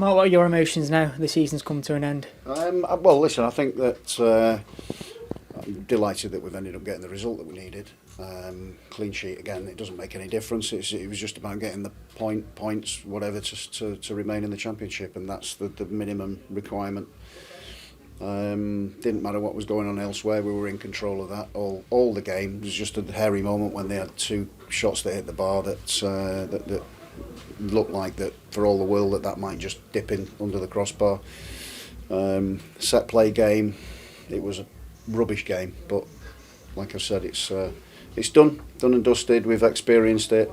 Mark, what are your emotions now the season's come to an end? Well, listen, I think that I'm delighted that we've ended up getting the result that we needed. Clean sheet again, it doesn't make any difference. It was just about getting the points, whatever, to remain in the championship, and that's the minimum requirement. Didn't matter what was going on elsewhere, we were in control of that all the game. It was just a hairy moment when they had two shots that hit the bar that looked like that for all the world that might just dip in under the crossbar. Set play game, it was a rubbish game, but like I said, it's done and dusted. We've experienced it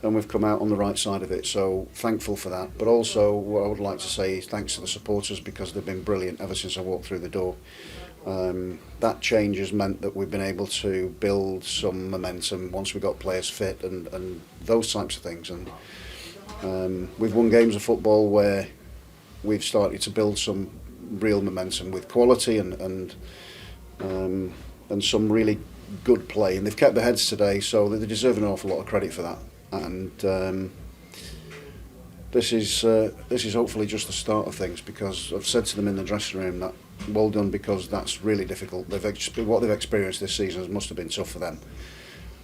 and we've come out on the right side of it, so thankful for that. But also what I would like to say is thanks to the supporters, because they've been brilliant ever since I walked through the door. That change has meant that we've been able to build some momentum once we got players fit and those types of things, and we've won games of football where we've started to build some real momentum with quality and some really good play, and they've kept their heads today, so they deserve an awful lot of credit for that. And this is hopefully just the start of things, because I've said to them in the dressing room that well done, because that's really difficult. What they've experienced this season must have been tough for them.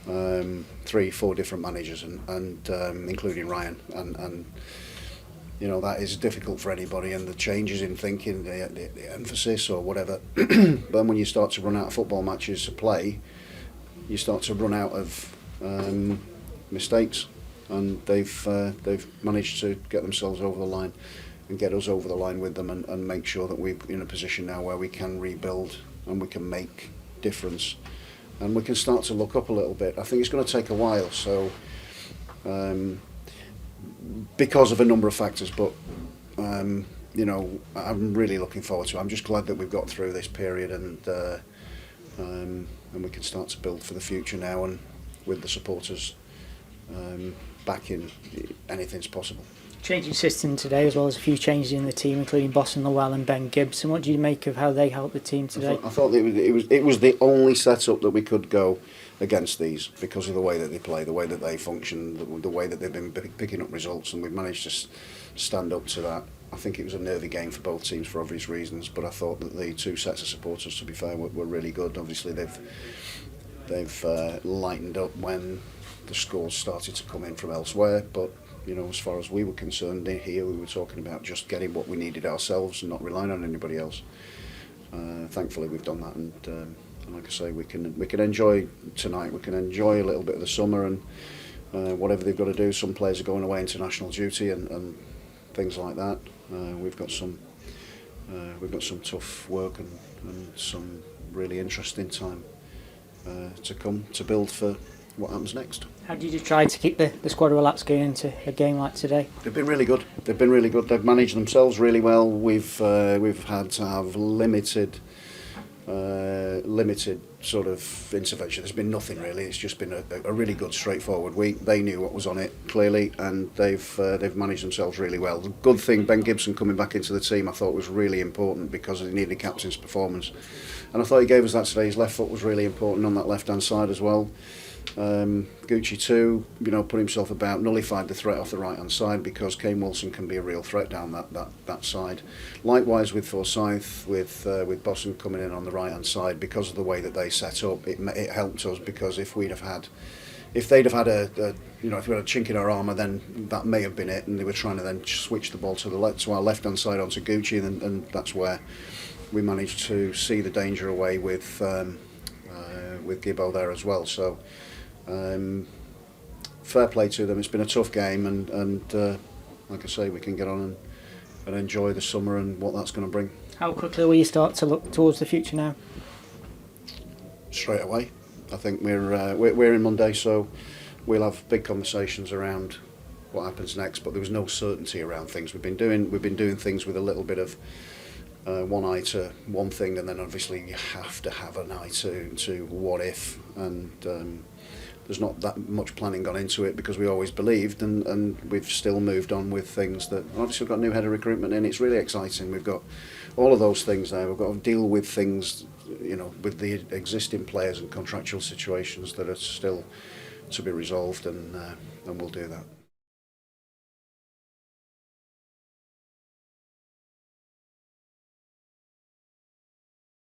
3-4 different managers and including Ryan, and you know that is difficult for anybody, and the changes in thinking, the emphasis or whatever. But when you start to run out of football matches to play, you start to run out of mistakes, and they've managed to get themselves over the line and get us over the line with them, and make sure that we're in a position now where we can rebuild and we can make difference and we can start to look up a little bit. I think it's going to take a while, so because of a number of factors, but you know, I'm really looking forward to it. I'm just glad that we've got through this period, and we can start to build for the future now, and with the supporters backing, anything's possible. Changing system today, as well as a few changes in the team, including Boston Lowell and Ben Gibson. What do you make of how they helped the team today? I thought it was the only setup that we could go against these, because of the way that they play, the way that they function, the way that they've been picking up results, and we've managed to stand up to that. I think it was a nervy game for both teams for obvious reasons, but I thought that the two sets of supporters, to be fair, were really good. Obviously they've lightened up when the scores started to come in from elsewhere, but you know, as far as we were concerned, here we were talking about just getting what we needed ourselves and not relying on anybody else. Thankfully we've done that, and like I say, we can enjoy tonight. We can enjoy a little bit of the summer and whatever they've got to do. Some players are going away international duty and things like that. We've got some tough work and some really interesting time to come to build for what happens next. How did you try to keep the squad relaxed going into a game like today? They've been really good. They've managed themselves really well. We've had to have limited sort of intervention. There's been nothing really. It's just been a really good, straightforward week. They knew what was on it clearly, and they've managed themselves really well. The good thing, Ben Gibson coming back into the team, I thought was really important, because he needed captain's performance, and I thought he gave us that today. His left foot was really important on that left hand side as well. Gucci too, you know, put himself about, nullified the threat off the right hand side, because Kane Wilson can be a real threat down that side. Likewise with Forsyth, with Boston coming in on the right hand side, because of the way that they set up, it helped us, because if they'd have had if we had a chink in our armour, then that may have been it, and they were trying to then switch the ball to our left hand side onto Gucci, and that's where we managed to see the danger away with Gibbo there as well. So fair play to them. It's been a tough game, and like I say, we can get on and enjoy the summer and what that's going to bring. How quickly will you start to look towards the future now? Straight away. I think we're in Monday, so we'll have big conversations around what happens next. But there was no certainty around things. We've been doing things with a little bit of one eye to one thing, and then obviously you have to have an eye to what if, and there's not that much planning gone into it, because we always believed, and we've still moved on with things that obviously we've got a new head of recruitment in. It's really exciting. We've got all of those things there. We've got to deal with things, you know, with the existing players and contractual situations that are still to be resolved, and we'll do that.